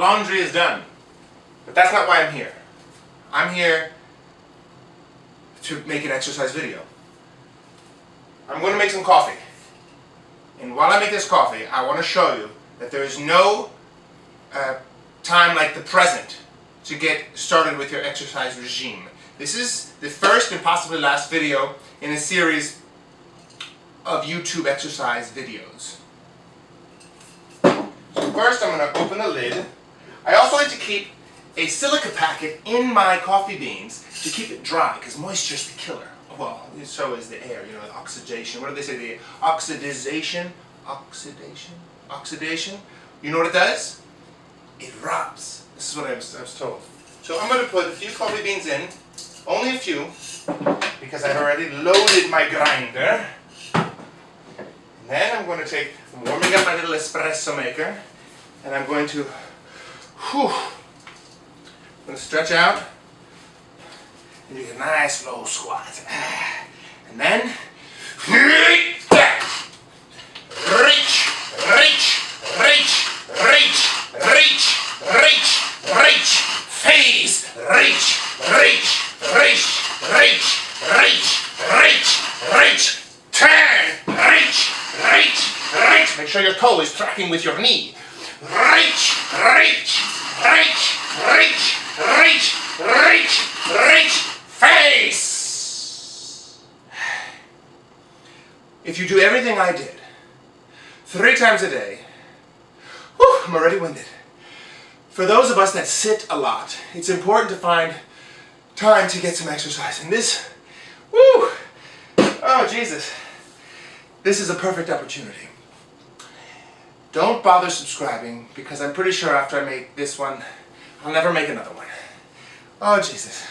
laundry is done. But that's not why I'm here. I'm here to make an exercise video. I'm going to make some coffee. And while I make this coffee, I want to show you that there is no time like the present to get started with your exercise regime. This is the first and possibly last video in a series of YouTube exercise videos. So first I'm going to open the lid. I also like to keep a silica packet in my coffee beans to keep it dry, because moisture is the killer. Well, so is the air, you know, the oxidation. What do they say? The oxidation? Oxidation? You know what it does? It rubs. This is what I was told. So I'm going to put a few coffee beans in, only a few, because I've already loaded my grinder. And then I'm warming up my little espresso maker, and I'm going to, stretch out, and do a nice low squat. And then, reach, reach, reach, reach, reach, reach, reach, face, reach, reach, reach, reach, reach, reach, reach, turn, reach, reach, reach. Make sure your toe is tracking with your knee. Reach, reach, reach, reach, reach, reach, reach, face. If you do everything I did 3 times a day, I'm already winded. For those of us that sit a lot, it's important to find time to get some exercise. And this, oh Jesus, this is a perfect opportunity. Don't bother subscribing, because I'm pretty sure after I make this one, I'll never make another one. Oh Jesus.